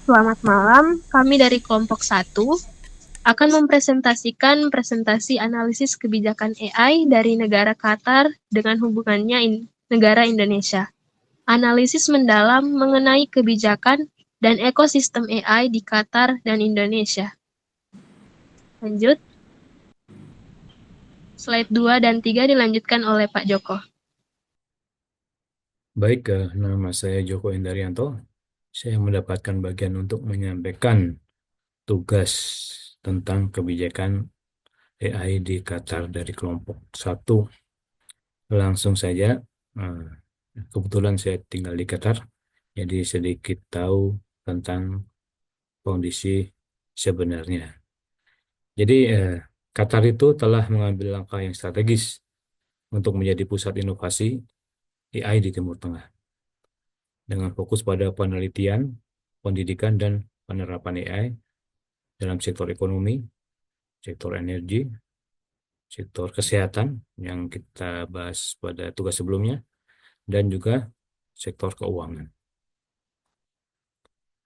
Selamat malam, kami dari kelompok 1 akan mempresentasikan presentasi analisis kebijakan AI dari negara Qatar dengan hubungannya negara Indonesia. Analisis mendalam mengenai kebijakan dan ekosistem AI di Qatar dan Indonesia. Lanjut. Slide 2 dan 3 dilanjutkan oleh Pak Joko. Baik, nama saya Joko Indarianto. Saya mendapatkan bagian untuk menyampaikan tugas tentang kebijakan AI di Qatar dari kelompok 1. Langsung saja, eh, kebetulan saya tinggal di Qatar, jadi sedikit tahu tentang kondisi sebenarnya. Jadi, Qatar itu telah mengambil langkah yang strategis untuk menjadi pusat inovasi AI di Timur Tengah, dengan fokus pada penelitian, pendidikan, dan penerapan AI dalam sektor ekonomi, sektor energi, sektor kesehatan yang kita bahas pada tugas sebelumnya, dan juga sektor keuangan,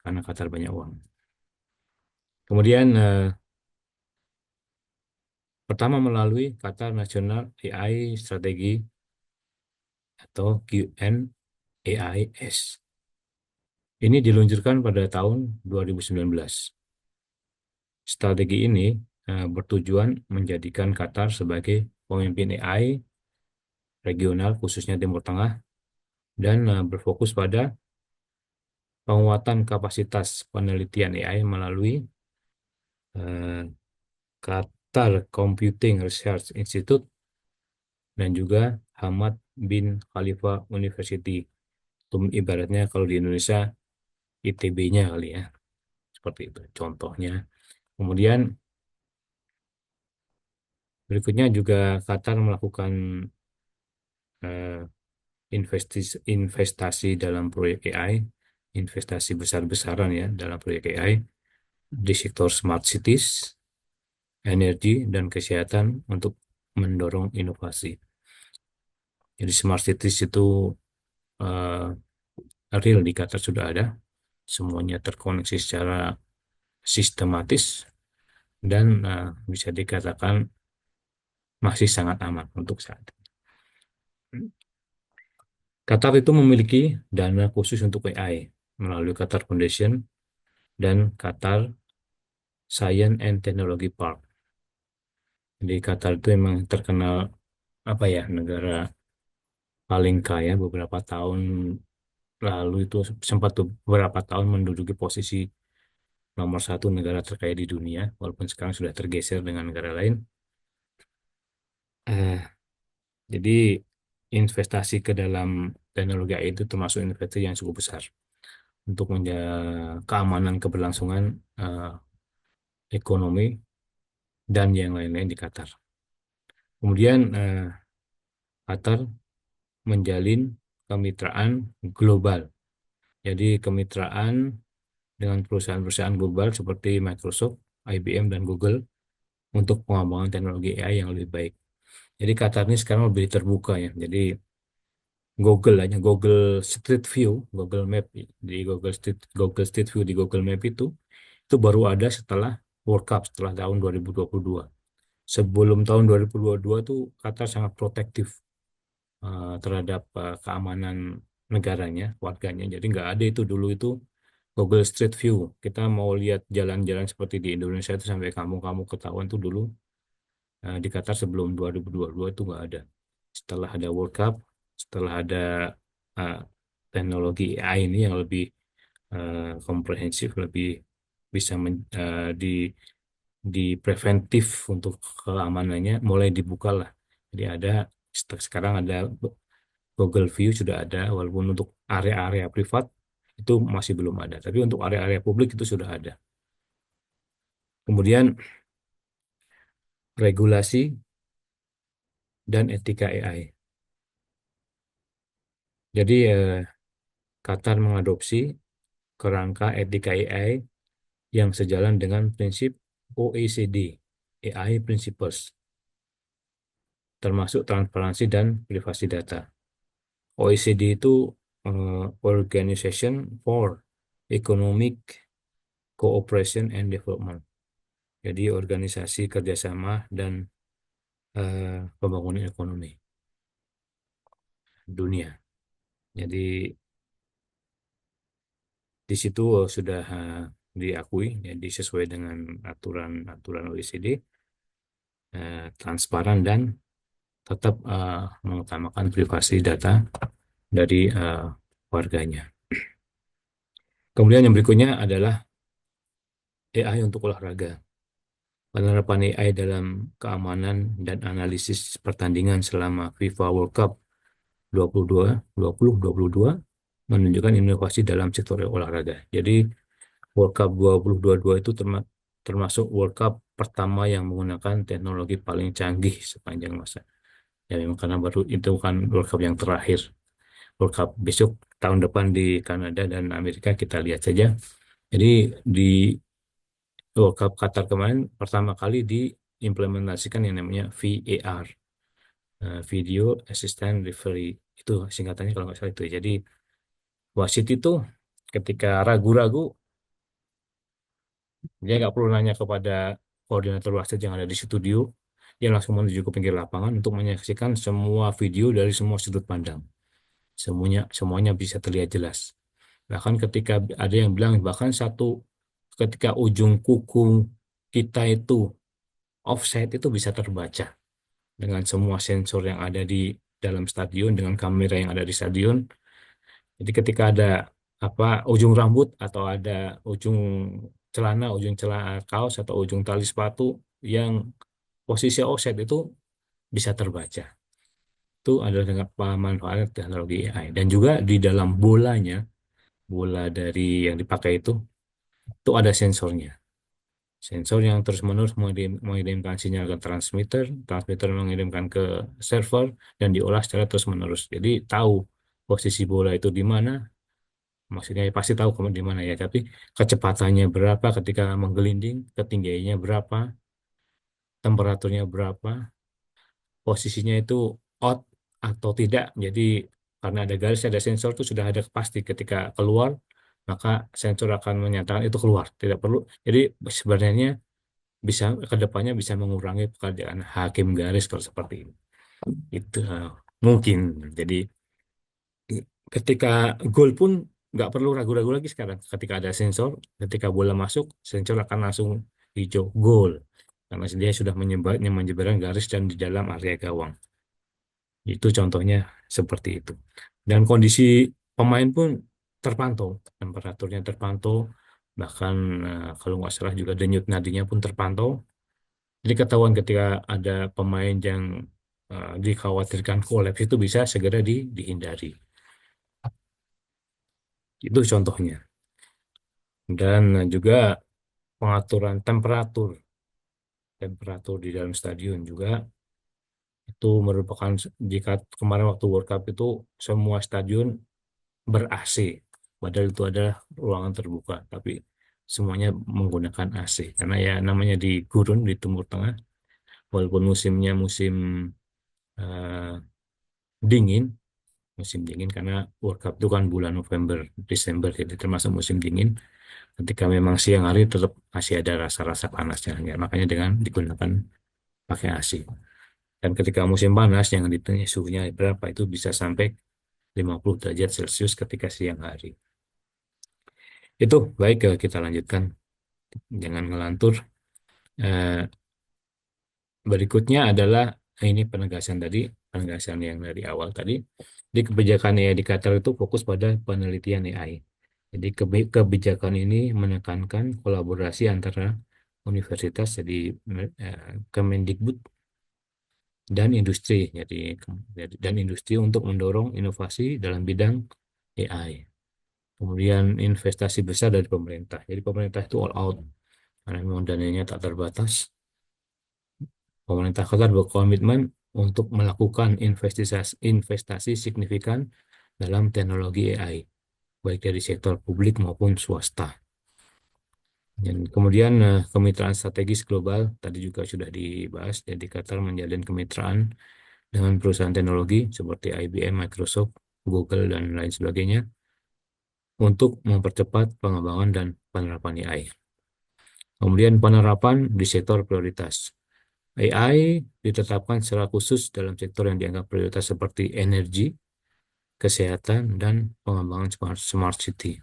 karena Qatar banyak uang. Kemudian, pertama melalui Qatar National AI Strategi atau QNAIS. Ini diluncurkan pada tahun 2019. Strategi ini bertujuan menjadikan Qatar sebagai pemimpin AI regional, khususnya Timur Tengah, dan berfokus pada penguatan kapasitas penelitian AI melalui eh, Qatar Computing Research Institute dan juga Hamad bin Khalifa University. Itu ibaratnya kalau di Indonesia ITB-nya kali ya, seperti itu contohnya. Kemudian berikutnya juga Qatar melakukan eh, investasi dalam proyek AI, investasi besar-besaran ya dalam proyek AI di sektor smart cities, energi, dan kesehatan untuk mendorong inovasi. Jadi smart cities itu real di Qatar sudah ada, semuanya terkoneksi secara sistematis dan bisa dikatakan masih sangat aman untuk saat ini. Qatar itu memiliki dana khusus untuk AI melalui Qatar Foundation dan Qatar Science and Technology Park. Di Qatar itu memang terkenal apa ya, negara paling kaya. Beberapa tahun lalu itu sempat tuh beberapa tahun menduduki posisi nomor satu negara terkaya di dunia, walaupun sekarang sudah tergeser dengan negara lain. Eh, jadi investasi ke dalam teknologi AI itu termasuk investasi yang cukup besar untuk menjaga keamanan keberlangsungan eh, ekonomi dan yang lain-lain di Qatar. Kemudian Qatar menjalin kemitraan global. Jadi kemitraan dengan perusahaan-perusahaan global seperti Microsoft, IBM, dan Google untuk pengembangan teknologi AI yang lebih baik. Jadi Qatar ini sekarang lebih terbuka ya. Jadi Google aja, Google Street View, Google Map di Google Street View di Google Map itu baru ada setelah World Cup, setelah tahun 2022. Sebelum tahun 2022 tuh Qatar sangat protektif terhadap keamanan negaranya, warganya. Jadi nggak ada itu dulu itu Google Street View. Kita mau lihat jalan-jalan seperti di Indonesia itu sampai kamu ketahuan tuh dulu di Qatar sebelum 2022 itu nggak ada. Setelah ada World Cup, setelah ada uh, teknologi AI ini yang lebih komprehensif, lebih bisa di preventif untuk keamanannya, mulai dibuka lah. Jadi ada sekarang ada Google View sudah ada, walaupun untuk area-area privat itu masih belum ada. Tapi untuk area-area publik itu sudah ada. Kemudian regulasi dan etika AI. Jadi Qatar mengadopsi kerangka etika AI yang sejalan dengan prinsip OECD, AI Principles, termasuk transparansi dan privasi data. OECD itu Organization for Economic Cooperation and Development. Jadi organisasi kerjasama dan pembangunan ekonomi dunia. Jadi di situ sudah diakui, jadi sesuai dengan aturan-aturan OECD, transparan dan tetap mengutamakan privasi data dari warganya. Kemudian yang berikutnya adalah AI untuk olahraga. Penerapan AI dalam keamanan dan analisis pertandingan selama FIFA World Cup 2022 menunjukkan inovasi dalam sektor olahraga. Jadi World Cup 2022 itu termasuk World Cup pertama yang menggunakan teknologi paling canggih sepanjang masa. Ya memang karena baru itu kan World Cup yang terakhir. World Cup besok tahun depan di Kanada dan Amerika kita lihat saja. Jadi di World Cup Qatar kemarin pertama kali diimplementasikan yang namanya VAR, Video Assistant Referee. Itu singkatannya kalau nggak salah itu. Jadi wasit itu ketika ragu-ragu, dia nggak perlu nanya kepada koordinator wasit yang ada di studio, dia langsung menuju ke pinggir lapangan untuk menyaksikan semua video dari semua sudut pandang. Semuanya bisa terlihat jelas. Bahkan ketika ada yang bilang bahkan ketika ujung kuku kita itu offside itu bisa terbaca dengan semua sensor yang ada di dalam stadion dengan kamera yang ada di stadion. Jadi ketika ada ujung rambut atau ada ujung ujung celana kaos atau ujung tali sepatu yang posisi offset itu bisa terbaca. Itu adalah dengan pemanfaatan teknologi AI. Dan juga di dalam bola dari yang dipakai itu ada sensornya. Sensor yang terus-menerus mengirimkan sinyal ke transmitter, transmitter mengirimkan ke server, dan diolah secara terus-menerus. Jadi tahu posisi bola itu di mana, maksudnya pasti tahu di mana ya, tapi kecepatannya berapa ketika menggelinding, ketinggiannya berapa, temperaturnya berapa, posisinya itu out atau tidak. Jadi karena ada garis, ada sensor itu sudah ada pasti ketika keluar, maka sensor akan menyatakan itu keluar. Tidak perlu. Jadi sebenarnya bisa ke depannya bisa mengurangi pekerjaan hakim garis kalau seperti ini. Itu mungkin. Jadi ketika gol pun nggak perlu ragu-ragu lagi sekarang. Ketika ada sensor, ketika bola masuk, sensor akan langsung hijau gol karena dia sudah menyebarkan garis dan di dalam area gawang. Itu contohnya seperti itu. Dan kondisi pemain pun terpantau, temperaturnya terpantau, bahkan kalau nggak salah juga denyut nadinya pun terpantau. Jadi ketahuan ketika ada pemain yang dikhawatirkan kolaps itu bisa segera dihindari. Itu contohnya. Dan juga pengaturan temperatur di dalam stadion juga itu merupakan jika kemarin waktu World Cup itu semua stadion ber-AC, padahal itu adalah ruangan terbuka, tapi semuanya menggunakan AC karena ya namanya di gurun di Timur Tengah, walaupun musimnya eh, dingin, musim dingin karena World Cup itu kan bulan November, Desember, jadi termasuk musim dingin. Ketika memang siang hari tetap masih ada rasa-rasa panasnya, ya, makanya dengan digunakan pakai AC. Dan ketika musim panas, yang ditanya suhunya berapa itu bisa sampai 50 derajat Celcius ketika siang hari. Itu baik kita lanjutkan, jangan ngelantur. Eh, Berikutnya adalah ini penegasan yang dari awal tadi. Di kebijakan AI di Qatar itu fokus pada penelitian AI. Jadi kebijakan ini menekankan kolaborasi antara universitas, jadi Kemendikbud dan industri, dan industri untuk mendorong inovasi dalam bidang AI. Kemudian investasi besar dari pemerintah. Jadi pemerintah itu all out karena memang dananya tak terbatas. Pemerintah Qatar berkomitmen untuk melakukan investasi signifikan dalam teknologi AI, baik dari sektor publik maupun swasta. Dan kemudian kemitraan strategis global tadi juga sudah dibahas. Jadi Qatar menjalin kemitraan dengan perusahaan teknologi seperti IBM, Microsoft, Google, dan lain sebagainya untuk mempercepat pengembangan dan penerapan AI. Kemudian penerapan di sektor prioritas. AI ditetapkan secara khusus dalam sektor yang dianggap prioritas seperti energi, kesehatan, dan pengembangan smart city.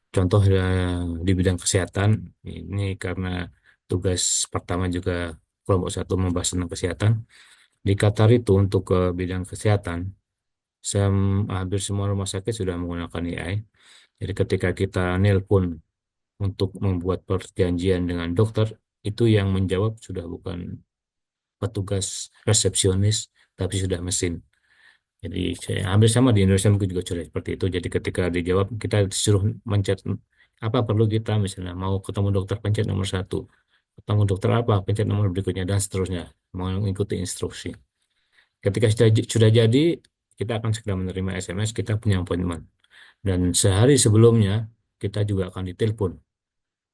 Contoh di bidang kesehatan, ini karena tugas pertama juga kelompok satu membahas tentang kesehatan. Di Qatar itu untuk ke bidang kesehatan, hampir semua rumah sakit sudah menggunakan AI. Jadi ketika kita nelpon untuk membuat perjanjian dengan dokter, itu yang menjawab sudah bukan petugas resepsionis, tapi sudah mesin. Jadi hampir sama di Indonesia mungkin juga sudah seperti itu. Jadi ketika dijawab, kita disuruh mencet apa perlu kita, misalnya mau ketemu dokter pencet nomor satu, ketemu dokter apa pencet nomor berikutnya, dan seterusnya, mengikuti instruksi. Ketika sudah jadi, kita akan segera menerima SMS, kita punya appointment. Dan sehari sebelumnya, kita juga akan ditelepon.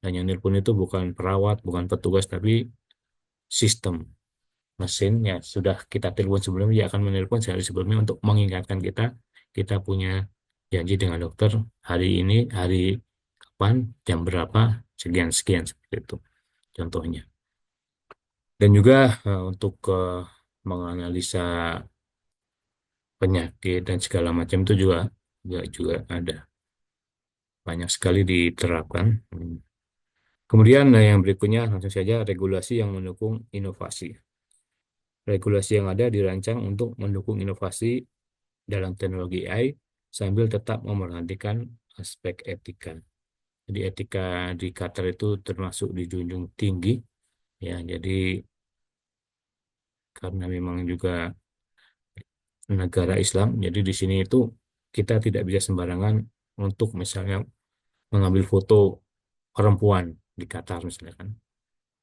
Dan yang telepon itu bukan perawat, bukan petugas, tapi sistem mesin ya sudah kita telepon sebelumnya, dia akan menelpon sehari sebelumnya untuk mengingatkan kita, kita punya janji dengan dokter hari ini, hari kapan, jam berapa, sekian-sekian, seperti itu contohnya. Dan juga untuk menganalisa penyakit dan segala macam itu juga ada banyak sekali diterapkan. Kemudian yang berikutnya langsung saja regulasi yang mendukung inovasi. Regulasi yang ada dirancang untuk mendukung inovasi dalam teknologi AI sambil tetap memperhatikan aspek etika. Jadi etika di Qatar itu termasuk dijunjung tinggi ya. Jadi karena memang juga negara Islam, jadi di sini itu kita tidak bisa sembarangan untuk misalnya mengambil foto perempuan di Qatar misalnya kan.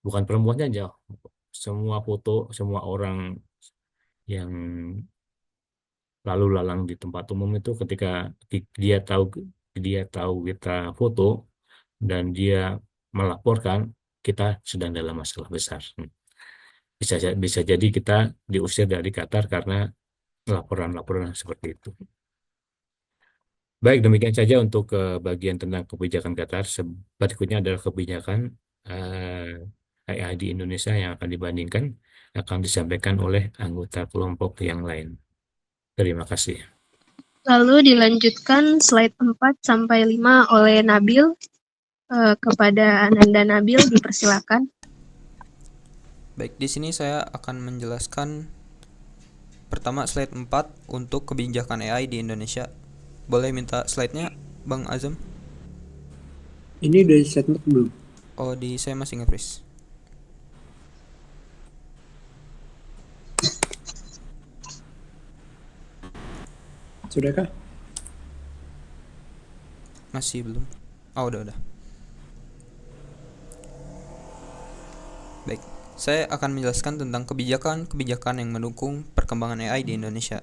Bukan perempuannya aja, semua foto, semua orang yang lalu lalang di tempat umum itu ketika dia tahu kita foto dan dia melaporkan, kita sedang dalam masalah besar. Bisa jadi kita diusir dari Qatar karena laporan-laporan seperti itu. Baik, demikian saja untuk bagian tentang kebijakan Qatar. Berikutnya adalah kebijakan AI di Indonesia yang akan dibandingkan, akan disampaikan oleh anggota kelompok yang lain. Terima kasih. Lalu dilanjutkan slide 4 sampai 5 oleh Nabil. Kepada Ananda Nabil dipersilakan. Baik, di sini saya akan menjelaskan pertama slide 4 untuk kebijakan AI di Indonesia. Boleh minta slide-nya, Bang Azam? Ini udah di slide 4 belum? Oh, di saya masih nge-freeze. Sudahkah? Masih belum. Oh, udah. Baik, saya akan menjelaskan tentang kebijakan yang mendukung perkembangan AI di Indonesia.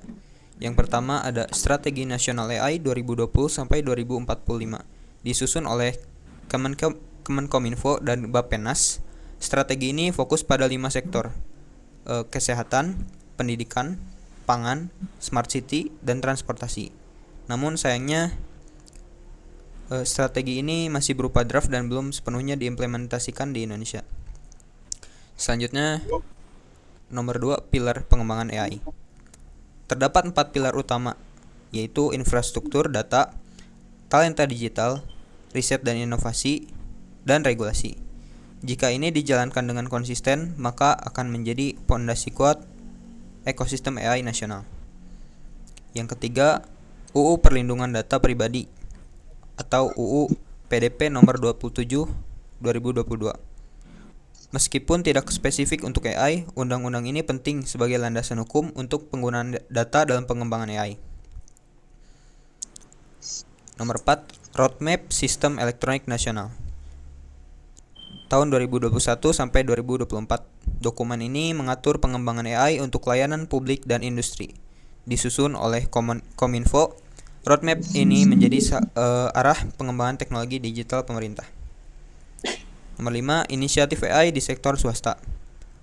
Yang pertama ada Strategi Nasional AI 2020 sampai 2045, disusun oleh Kemenkominfo dan Bappenas. Strategi ini fokus pada 5 sektor: kesehatan, pendidikan, pangan, smart city, dan transportasi. Namun sayangnya strategi ini masih berupa draft dan belum sepenuhnya diimplementasikan di Indonesia. Selanjutnya, nomor 2, pilar pengembangan AI. Terdapat 4 pilar utama, yaitu infrastruktur data, talenta digital, riset dan inovasi, dan regulasi. Jika ini dijalankan dengan konsisten, maka akan menjadi pondasi kuat ekosistem AI nasional. Yang ketiga, UU Perlindungan Data Pribadi atau UU PDP nomor 27 2022. Meskipun tidak spesifik untuk AI, undang-undang ini penting sebagai landasan hukum untuk penggunaan data dalam pengembangan AI. Nomor 4, Roadmap Sistem Elektronik Nasional tahun 2021 sampai 2024. Dokumen ini mengatur pengembangan AI untuk layanan publik dan industri. Disusun oleh Kominfo, roadmap ini menjadi arah pengembangan teknologi digital pemerintah. Nomor 5, inisiatif AI di sektor swasta.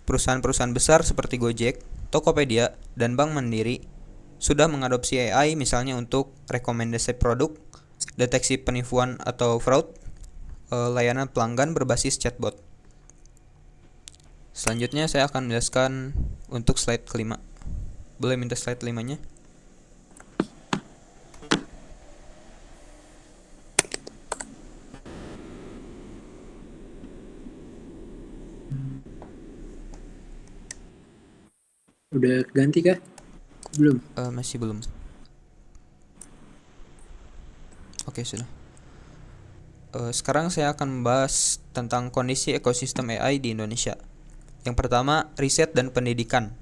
Perusahaan-perusahaan besar seperti Gojek, Tokopedia, dan Bank Mandiri sudah mengadopsi AI misalnya untuk rekomendasi produk, deteksi penipuan atau fraud, layanan pelanggan berbasis chatbot. Selanjutnya saya akan menjelaskan untuk slide kelima. Boleh minta slide kelimanya? Udah ganti kah? Belum. Masih belum. Oke, sudah. Sekarang saya akan membahas tentang kondisi ekosistem AI di Indonesia. Yang pertama, riset dan pendidikan.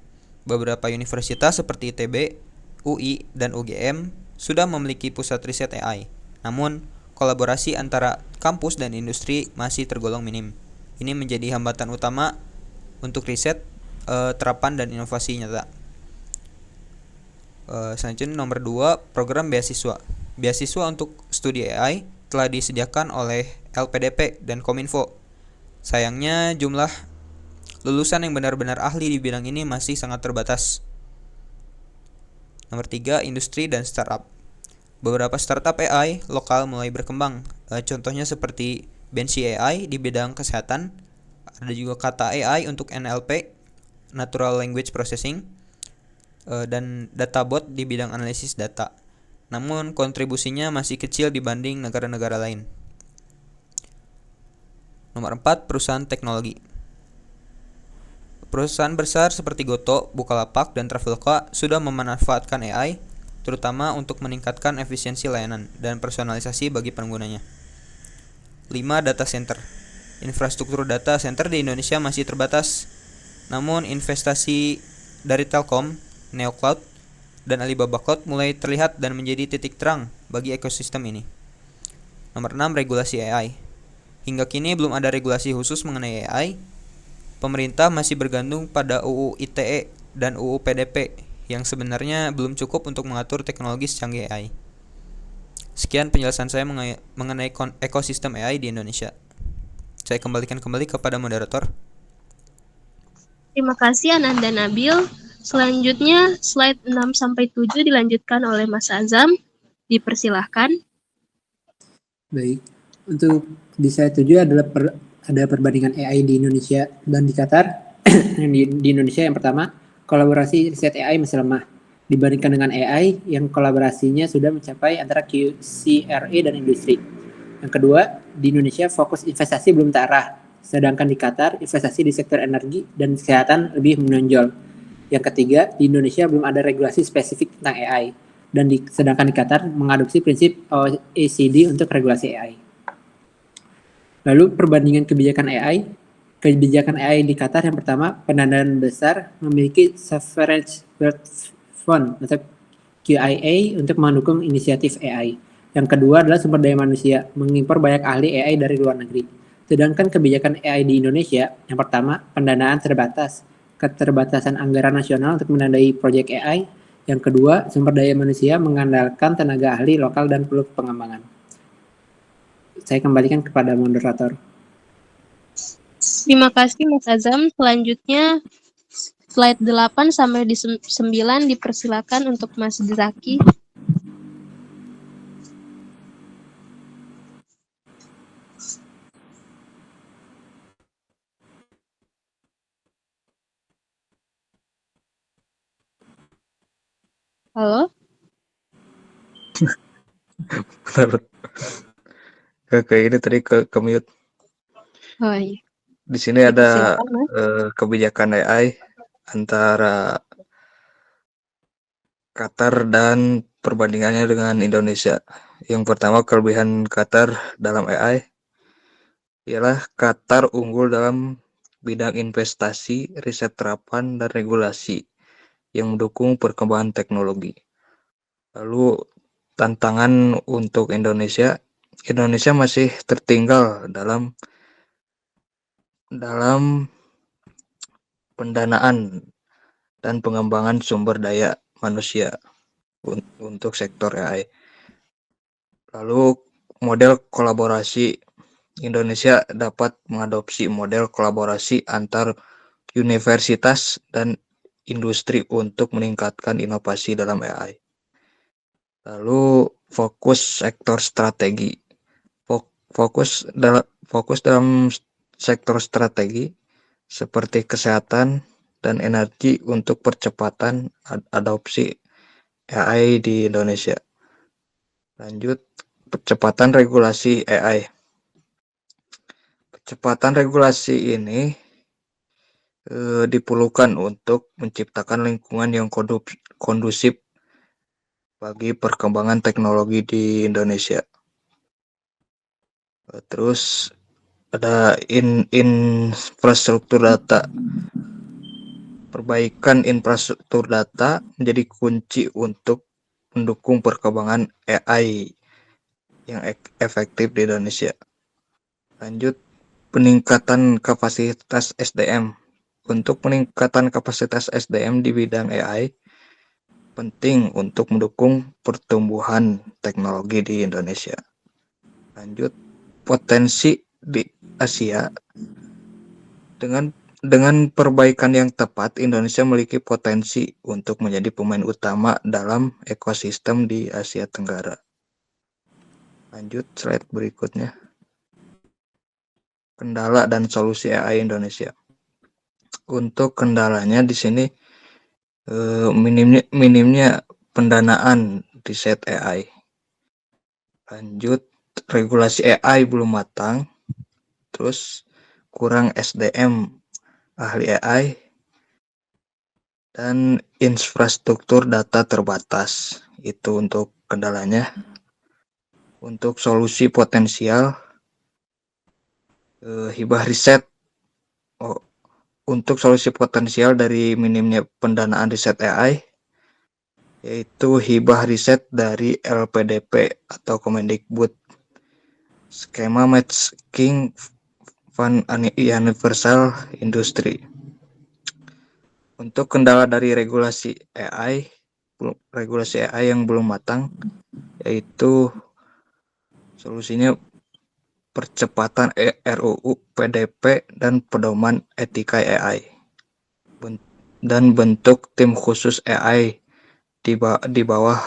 Beberapa universitas seperti ITB, UI, dan UGM sudah memiliki pusat riset AI. Namun, kolaborasi antara kampus dan industri masih tergolong minim. Ini menjadi hambatan utama untuk riset, terapan, dan inovasi nyata. Selanjutnya nomor 2, program beasiswa. Beasiswa untuk studi AI telah disediakan oleh LPDP dan Kominfo. Sayangnya jumlah lulusan yang benar-benar ahli di bidang ini masih sangat terbatas. Nomor 3, industri dan startup. Beberapa startup AI lokal mulai berkembang. Contohnya seperti Bensi AI di bidang kesehatan. Ada juga Kata AI untuk NLP, Natural Language Processing, dan Databot di bidang analisis data. Namun kontribusinya masih kecil dibanding negara-negara lain. Nomor 4, perusahaan teknologi. Perusahaan besar seperti Goto, Bukalapak, dan Traveloka sudah memanfaatkan AI, terutama untuk meningkatkan efisiensi layanan dan personalisasi bagi penggunanya. 5, data center. Infrastruktur data center di Indonesia masih terbatas. Namun investasi dari Telkom, Neocloud, dan Alibaba Cloud mulai terlihat dan menjadi titik terang bagi ekosistem ini. Nomor 6, regulasi AI. Hingga kini belum ada regulasi khusus mengenai AI. Pemerintah masih bergantung pada UU ITE dan UU PDP yang sebenarnya belum cukup untuk mengatur teknologi secanggih AI. Sekian penjelasan saya mengenai ekosistem AI di Indonesia. Saya kembalikan kembali kepada moderator. Terima kasih Ananda Nabil. Selanjutnya slide 6-7 dilanjutkan oleh Mas Azam. Dipersilahkan. Baik. Untuk di slide 7 adalah ada perbandingan AI di Indonesia dan di Qatar. di Indonesia yang pertama, kolaborasi riset AI masih lemah dibandingkan dengan AI yang kolaborasinya sudah mencapai antara QCRE dan industri. Yang kedua, di Indonesia fokus investasi belum terarah, sedangkan di Qatar investasi di sektor energi dan kesehatan lebih menonjol. Yang ketiga, di Indonesia belum ada regulasi spesifik tentang AI, dan sedangkan di Qatar mengadopsi prinsip OECD untuk regulasi AI. Lalu perbandingan kebijakan AI. Kebijakan AI di Qatar yang pertama, pendanaan besar memiliki Sovereign Wealth Fund atau QIA untuk mendukung inisiatif AI. Yang kedua adalah sumber daya manusia, mengimpor banyak ahli AI dari luar negeri. Sedangkan kebijakan AI di Indonesia, yang pertama, pendanaan terbatas, keterbatasan anggaran nasional untuk mendanai proyek AI. Yang kedua, sumber daya manusia mengandalkan tenaga ahli lokal dan perlu pengembangan. Saya kembalikan kepada moderator. Terima kasih Mas Azam. Selanjutnya slide 8 sampai di 9 dipersilakan untuk Mas Zaki. Halo? Bentar. Kayak ini tadi ke mute. Oh iya. Di sini ada Dipersilakan, Mas. kebijakan AI antara Qatar dan perbandingannya dengan Indonesia. Yang pertama, kelebihan Qatar dalam AI ialah Qatar unggul dalam bidang investasi, riset terapan, dan regulasi yang mendukung perkembangan teknologi. Lalu tantangan untuk Indonesia masih tertinggal dalam pendanaan dan pengembangan sumber daya manusia untuk sektor AI. Lalu model kolaborasi. Indonesia dapat mengadopsi model kolaborasi antar universitas dan industri untuk meningkatkan inovasi dalam AI. Lalu fokus sektor strategi. fokus dalam sektor strategi seperti kesehatan dan energi untuk percepatan adopsi AI di Indonesia. Lanjut, percepatan regulasi AI. Percepatan regulasi ini diperlukan untuk menciptakan lingkungan yang kondusif bagi perkembangan teknologi di Indonesia. Terus ada infrastruktur data. Perbaikan infrastruktur data menjadi kunci untuk mendukung perkembangan AI yang efektif di Indonesia. Lanjut, peningkatan kapasitas SDM. Untuk peningkatan kapasitas SDM di bidang AI penting untuk mendukung pertumbuhan teknologi di Indonesia. Lanjut, potensi di Asia. Dengan perbaikan yang tepat, Indonesia memiliki potensi untuk menjadi pemain utama dalam ekosistem di Asia Tenggara. Lanjut, slide berikutnya. Kendala dan solusi AI Indonesia. Untuk kendalanya di sini minimnya pendanaan riset AI. Lanjut, regulasi AI belum matang. Terus kurang SDM ahli AI dan infrastruktur data terbatas. Itu untuk kendalanya. Untuk solusi potensial hibah riset. Untuk solusi potensial dari minimnya pendanaan riset AI yaitu hibah riset dari LPDP atau Kemendikbud, skema matching fund universal industri. Untuk kendala dari regulasi AI yang belum matang yaitu solusinya percepatan RUU PDP dan pedoman etika AI dan bentuk tim khusus AI di bawah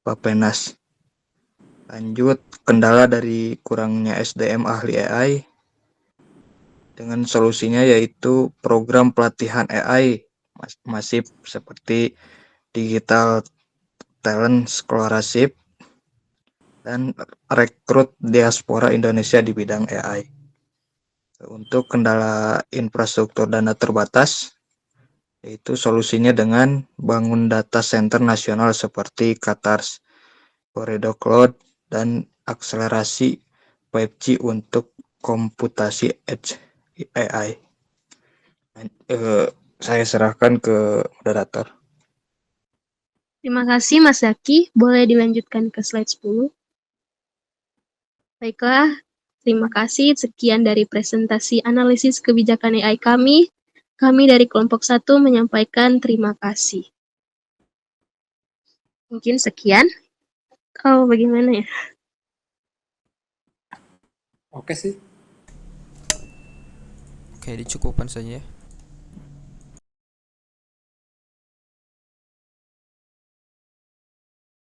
Bappenas. Lanjut, kendala dari kurangnya SDM ahli AI dengan solusinya yaitu program pelatihan AI masif seperti digital talent scholarship dan rekrut diaspora Indonesia di bidang AI. Untuk kendala infrastruktur dana terbatas yaitu solusinya dengan bangun data center nasional seperti Qatars, Corridor Cloud dan akselerasi 5G untuk komputasi edge AI. Saya serahkan ke moderator. Terima kasih Mas Zaki. Boleh dilanjutkan ke slide 10. Baiklah, terima kasih. Sekian dari presentasi analisis kebijakan AI kami. Kami dari kelompok 1 menyampaikan terima kasih. Mungkin sekian. Bagaimana ya? Oke sih. Oke, dicukupkan saja ya.